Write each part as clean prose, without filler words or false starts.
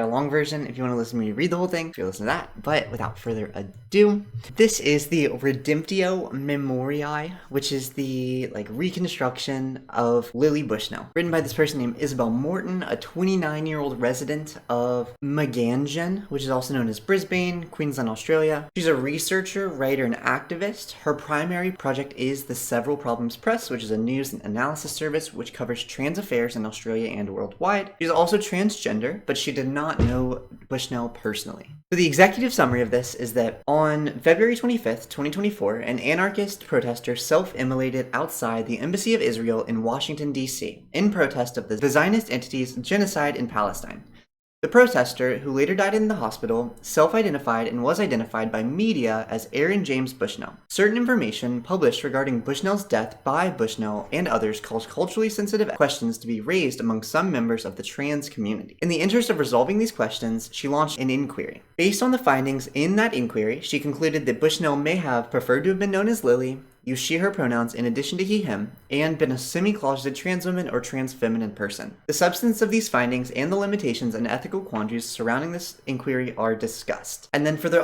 a long version if you want to listen to me read the whole thing, if you listen to that. But without further ado, this is the Redemptio Memoriae, which is the reconstruction of Lily Bushnell, written by this person named Isabel Morton, a 29-year-old resident of Megangan, which is also known as Brisbane, Queensland, Australia. She's a researcher, writer, and activist. Her primary project is the Several Problems Press, which is a news and analysis service which covers trans affairs in Australia and worldwide. She's also transgender, but she did not know Bushnell personally. So the executive summary of this is that on February 25th, 2024, an anarchist protester self-immolated outside the Embassy of Israel in Washington, D.C., in protest of the Zionist entity's genocide in Palestine. The protester, who later died in the hospital, self-identified and was identified by media as Aaron James Bushnell. Certain information published regarding Bushnell's death by Bushnell and others caused culturally sensitive questions to be raised among some members of the trans community. In the interest of resolving these questions, she launched an inquiry. Based on the findings in that inquiry, she concluded that Bushnell may have preferred to have been known as Lily, used she/her pronouns in addition to he/him, and been a semi-closeted trans woman or trans feminine person. The substance of these findings and the limitations and ethical quandaries surrounding this inquiry are discussed. And then for the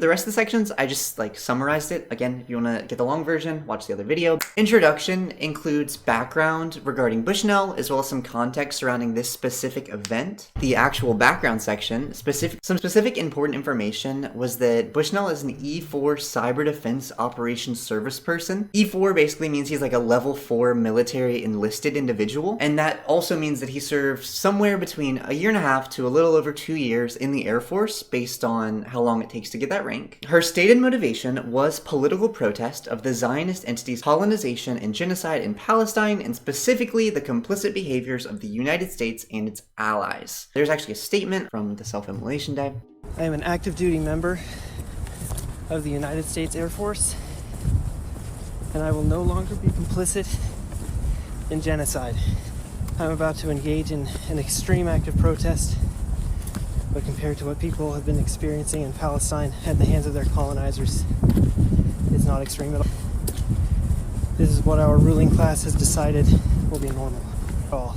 rest of the sections, I just summarized it. Again, if you want to get the long version, watch the other video. Introduction includes background regarding Bushnell, as well as some context surrounding this specific event. The actual background section, some specific important information was that Bushnell is an E4 Cyber Defense Operations Service person. E4 basically means he's a level 4 military enlisted individual, and that also means that he served somewhere between a year and a half to a little over 2 years in the Air Force, based on how long it takes to get that rank. Her stated motivation was political protest of the Zionist entity's colonization and genocide in Palestine, and specifically the complicit behaviors of the United States and its allies. There's actually a statement from the Self-Immolation Day. I am an active duty member of the United States Air Force, and I will no longer be complicit in genocide. I'm about to engage in an extreme act of protest, but compared to what people have been experiencing in Palestine at the hands of their colonizers, it's not extreme at all. This is what our ruling class has decided will be normal for all.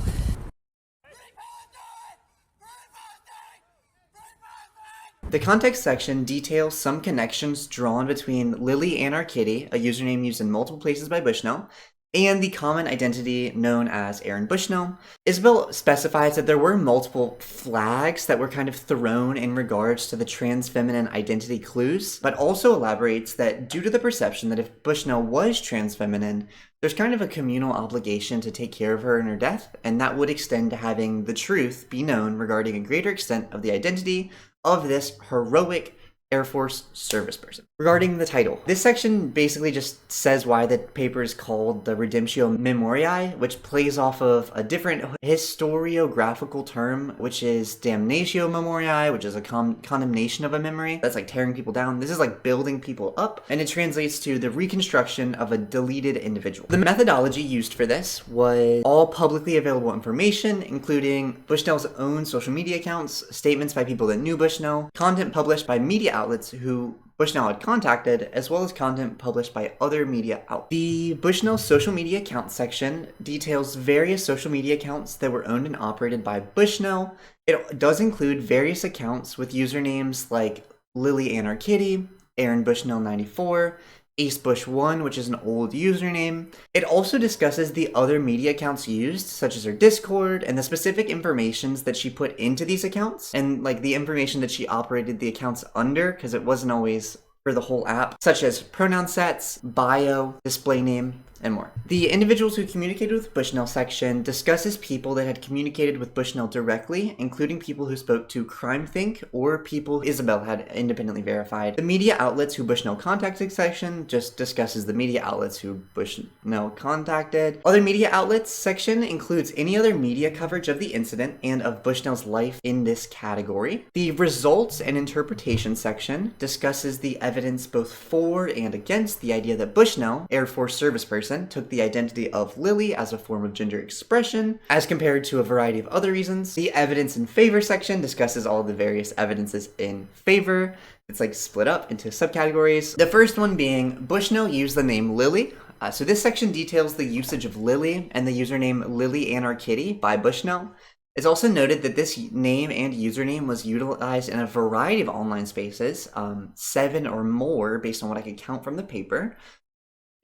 The context section details some connections drawn between Lily and our kitty, a username used in multiple places by Bushnell, and the common identity known as Aaron Bushnell. Isabel specifies that there were multiple flags that were kind of thrown in regards to the trans feminine identity clues, but also elaborates that due to the perception that if Bushnell was trans feminine, there's kind of a communal obligation to take care of her in her death, and that would extend to having the truth be known regarding a greater extent of the identity of this heroic Air Force service person. Regarding the title, this section basically just says why the paper is called the Redemptio Memoriae, which plays off of a different historiographical term, which is Damnatio Memoriae, which is a condemnation of a memory. That's tearing people down. This is building people up, and it translates to the reconstruction of a deleted individual. The methodology used for this was all publicly available information, including Bushnell's own social media accounts, statements by people that knew Bushnell, content published by media outlets who Bushnell had contacted, as well as content published by other media outlets. The Bushnell social media account section details various social media accounts that were owned and operated by Bushnell. It does include various accounts with usernames like Lily and Our Kitty, Aaron Bushnell 94, AceBush1, which is an old username. It also discusses the other media accounts used, such as her Discord, and the specific informations that she put into these accounts, and the information that she operated the accounts under, because it wasn't always for the whole app, such as pronoun sets, bio, display name, and more. The individuals who communicated with Bushnell section discusses people that had communicated with Bushnell directly, including people who spoke to CrimeThink or people Isabel had independently verified. The media outlets who Bushnell contacted section just discusses the media outlets who Bushnell contacted. Other media outlets section includes any other media coverage of the incident and of Bushnell's life in this category. The results and interpretation section discusses the evidence both for and against the idea that Bushnell, Air Force service person, took the identity of Lily as a form of gender expression, as compared to a variety of other reasons. The evidence in favor section discusses all of the various evidences in favor. It's split up into subcategories. The first one being Bushnell used the name Lily. So this section details the usage of Lily and the username Lily and Our Kitty by Bushnell. It's also noted that this name and username was utilized in a variety of online spaces, 7 or more based on what I could count from the paper.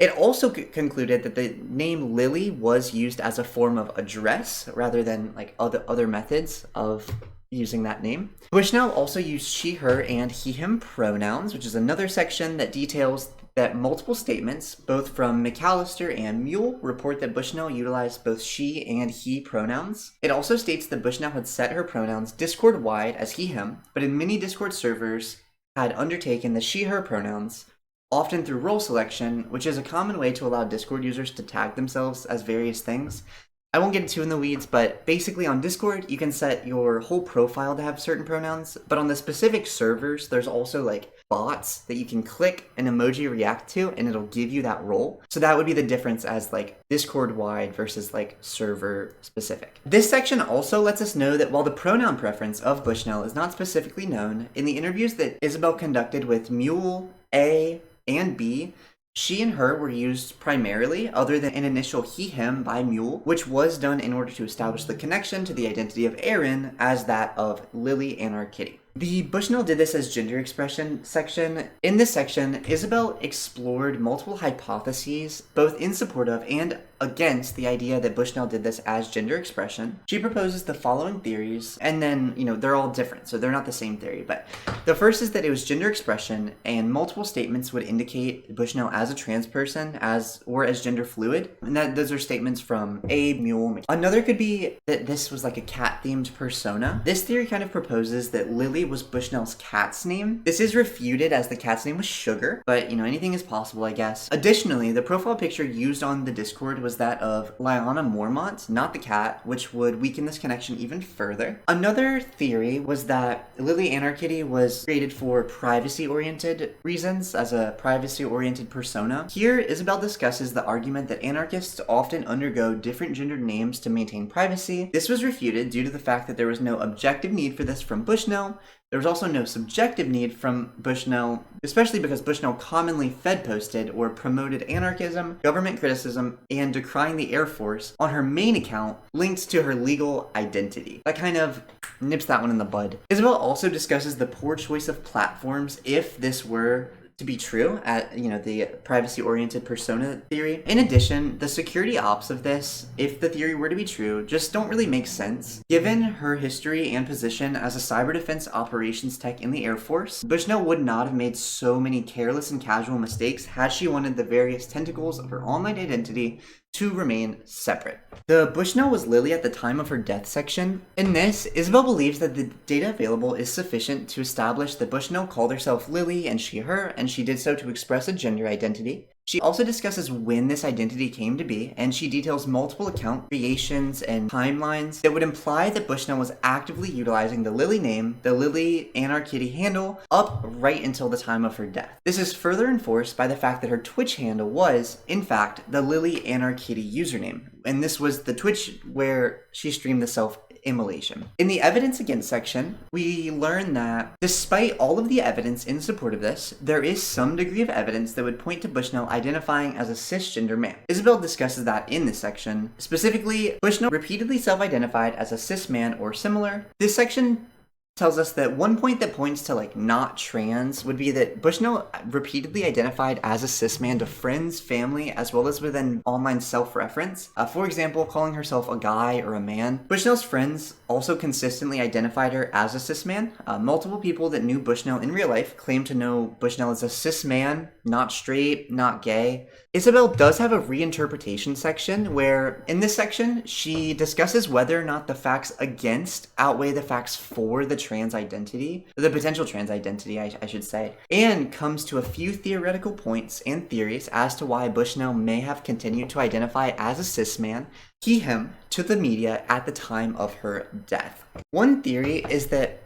It also concluded that the name Lily was used as a form of address rather than like other methods of using that name. Bushnell also used she, her, and he, him pronouns, which is another section that details that multiple statements, both from McAllister and Mule, report that Bushnell utilized both she and he pronouns. It also states that Bushnell had set her pronouns Discord-wide as he, him, but in many Discord servers had undertaken the she, her pronouns, often through role selection, which is a common way to allow Discord users to tag themselves as various things. I won't get too in the weeds, but basically on Discord, you can set your whole profile to have certain pronouns, but on the specific servers, there's also like bots that you can click an emoji react to, and it'll give you that role. So that would be the difference as like Discord-wide versus like server-specific. This section also lets us know that while the pronoun preference of Bushnell is not specifically known, in the interviews that Isabel conducted with Mule, A, and B, she and her were used primarily, other than an initial he, him by Mule, which was done in order to establish the connection to the identity of Aaron as that of Lily and our kitty. The Bushnell did this as gender expression section. In this section, Isabel explored multiple hypotheses, both in support of and against the idea that Bushnell did this as gender expression. She proposes the following theories, and then, they're all different, so they're not the same theory, but the first is that it was gender expression, and multiple statements would indicate Bushnell as a trans person, or as gender fluid, and that those are statements from Abe, Mule. Another could be that this was like a cat-themed persona. This theory kind of proposes that Lily was Bushnell's cat's name. This is refuted as the cat's name was Sugar, but anything is possible, I guess. Additionally, the profile picture used on the Discord was that of Lyanna Mormont, not the cat, which would weaken this connection even further. Another theory was that Lily Anarchitty was created for privacy-oriented reasons, as a privacy-oriented persona. Here, Isabel discusses the argument that anarchists often undergo different gendered names to maintain privacy. This was refuted due to the fact that there was no objective need for this from Bushnell. There was also no subjective need from Bushnell, especially because Bushnell commonly Fed posted or promoted anarchism, government criticism, and decrying the Air Force on her main account linked to her legal identity. That kind of nips that one in the bud. Isabel also discusses the poor choice of platforms if this were to be true at the privacy-oriented persona theory. In addition, the security ops of this, if the theory were to be true, just don't really make sense. Given her history and position as a cyber defense operations tech in the Air Force, Bushnell would not have made so many careless and casual mistakes had she wanted the various tentacles of her online identity to remain separate. The Bushnell was Lily at the time of her death section. In this, Isabel believes that the data available is sufficient to establish that Bushnell called herself Lily and she, her, and she did so to express a gender identity. She also discusses when this identity came to be, and she details multiple account creations and timelines that would imply that Bushnell was actively utilizing the Lily name, the Lily Anarchitty handle, up right until the time of her death. This is further enforced by the fact that her Twitch handle was, in fact, the Lily Anarchitty username, and this was the Twitch where she streamed the self-immolation. In the evidence against section, we learn that despite all of the evidence in support of this, there is some degree of evidence that would point to Bushnell identifying as a cisgender man. Isabel discusses that in this section. Specifically, Bushnell repeatedly self-identified as a cis man or similar. This section tells us that one point that points to not trans would be that Bushnell repeatedly identified as a cis man to friends, family, as well as within online self-reference. For example, calling herself a guy or a man. Bushnell's friends also consistently identified her as a cis man. Multiple people that knew Bushnell in real life claim to know Bushnell as a cis man, not straight, not gay. Isabel does have a reinterpretation section where, in this section, she discusses whether or not the facts against outweigh the facts for the trans identity, or the potential trans identity, I should say, and comes to a few theoretical points and theories as to why Bushnell may have continued to identify as a cis man, he, him, to the media at the time of her death. One theory is that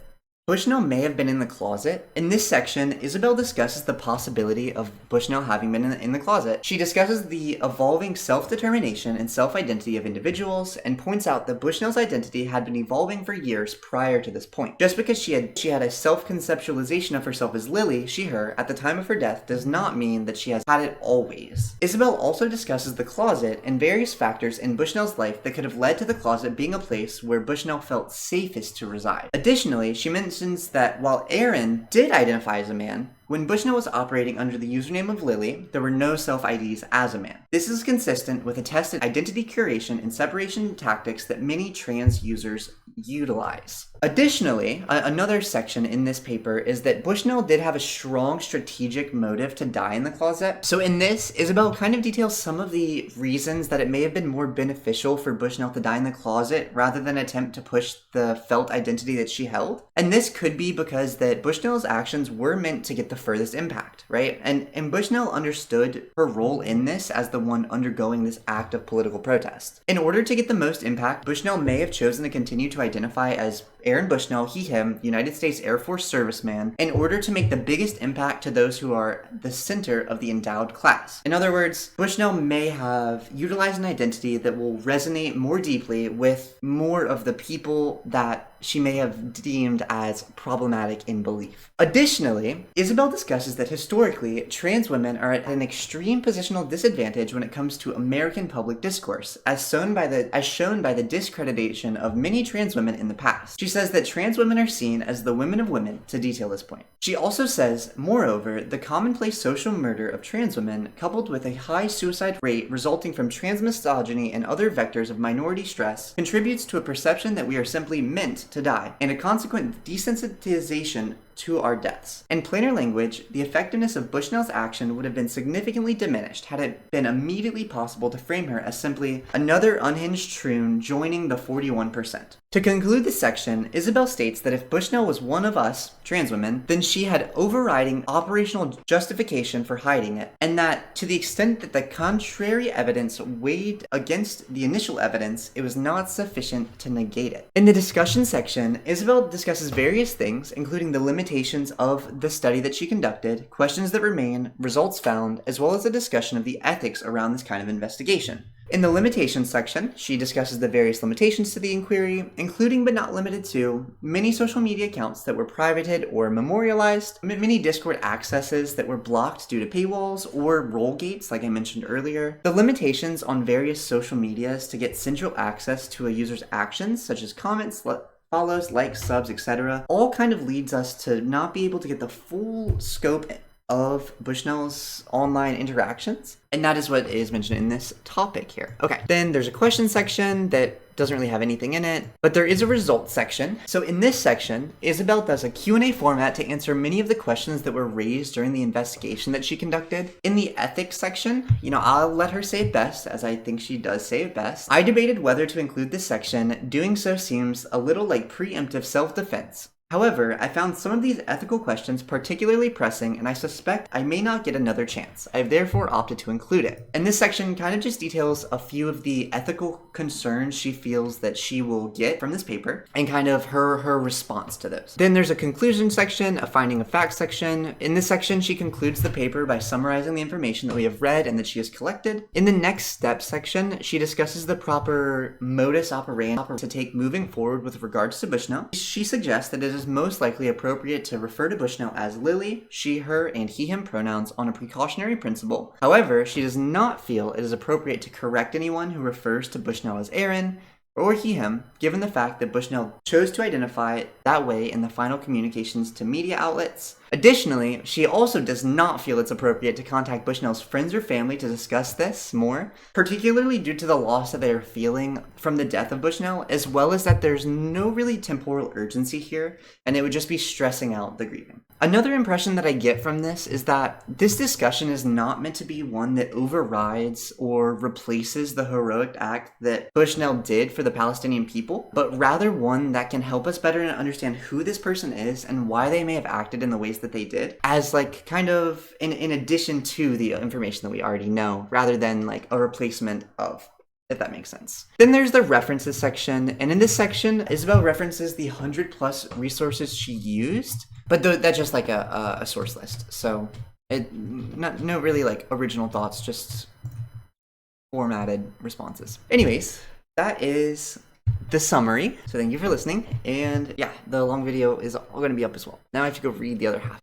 Bushnell may have been in the closet. In this section, Isabel discusses the possibility of Bushnell having been in the closet. She discusses the evolving self-determination and self-identity of individuals and points out that Bushnell's identity had been evolving for years prior to this point. Just because she had a self-conceptualization of herself as Lily, she, her, at the time of her death does not mean that she has had it always. Isabel also discusses the closet and various factors in Bushnell's life that could have led to the closet being a place where Bushnell felt safest to reside. Additionally, she mentions that while Aaron did identify as a man, when Bushnell was operating under the username of Lily, there were no self-IDs as a man. This is consistent with attested identity curation and separation tactics that many trans users utilize. Additionally, another section in this paper is that Bushnell did have a strong strategic motive to die in the closet. So in this, Isabel kind of details some of the reasons that it may have been more beneficial for Bushnell to die in the closet rather than attempt to push the felt identity that she held. And this could be because that Bushnell's actions were meant to get the furthest impact, right? And Bushnell understood her role in this as the one undergoing this act of political protest. In order to get the most impact, Bushnell may have chosen to continue to identify as Aaron Bushnell, he, him, United States Air Force serviceman, in order to make the biggest impact to those who are the center of the endowed class. In other words, Bushnell may have utilized an identity that will resonate more deeply with more of the people that she may have deemed as problematic in belief. Additionally, Isabel discusses that historically, trans women are at an extreme positional disadvantage when it comes to American public discourse, as shown by the discreditation of many trans women in the past. She says that trans women are seen as the women of women, to detail this point. She also says, moreover, the commonplace social murder of trans women, coupled with a high suicide rate resulting from trans misogyny and other vectors of minority stress, contributes to a perception that we are simply meant to die, and a consequent desensitization to our deaths. In plainer language, the effectiveness of Bushnell's action would have been significantly diminished had it been immediately possible to frame her as simply another unhinged troon joining the 41%. To conclude this section, Isabel states that if Bushnell was one of us, trans women, then she had overriding operational justification for hiding it, and that to the extent that the contrary evidence weighed against the initial evidence, it was not sufficient to negate it. In the discussion section, Isabel discusses various things, including the limitations of the study that she conducted, questions that remain, results found, as well as a discussion of the ethics around this kind of investigation. In the limitations section, she discusses the various limitations to the inquiry, including but not limited to many social media accounts that were privated or memorialized, many Discord accesses that were blocked due to paywalls or role gates, like I mentioned earlier, the limitations on various social medias to get central access to a user's actions, such as comments, follows, likes, subs, etc., all kind of leads us to not be able to get the full scope of Bushnell's online interactions. And that is what is mentioned in this topic here. Okay, then there's a question section that doesn't really have anything in it, but there is a results section. So in this section, Isabel does a Q&A format to answer many of the questions that were raised during the investigation that she conducted. In the ethics section, I'll let her say it best, as I think she does say it best. I debated whether to include this section. Doing so seems a little like preemptive self-defense. However, I found some of these ethical questions particularly pressing, and I suspect I may not get another chance. I have therefore opted to include it. And this section kind of just details a few of the ethical concerns she feels that she will get from this paper, and kind of her response to those. Then there's a conclusion section, a finding of facts section. In this section, she concludes the paper by summarizing the information that we have read and that she has collected. In the next step section, she discusses the proper modus operandi to take moving forward with regards to Bushnell. She suggests that it is most likely appropriate to refer to Bushnell as Lily, she, her, and he, him pronouns on a precautionary principle. However, she does not feel it is appropriate to correct anyone who refers to Bushnell as Aaron or he, him, given the fact that Bushnell chose to identify that way in the final communications to media outlets. Additionally, she also does not feel it's appropriate to contact Bushnell's friends or family to discuss this more, particularly due to the loss that they are feeling from the death of Bushnell, as well as that there's no really temporal urgency here, and it would just be stressing out the grieving. Another impression that I get from this is that this discussion is not meant to be one that overrides or replaces the heroic act that Bushnell did for the Palestinian people, but rather one that can help us better understand who this person is and why they may have acted in the ways that they did, as like kind of in addition to the information that we already know, rather than like a replacement of. if that makes sense. Then there's the references section, and in this section, Isabel references the 100+ resources she used, but that's just like a source list. So no really like original thoughts, just formatted responses. Anyways, that is the summary. So thank you for listening, and yeah, the long video is all going to be up as well. Now I have to go read the other half.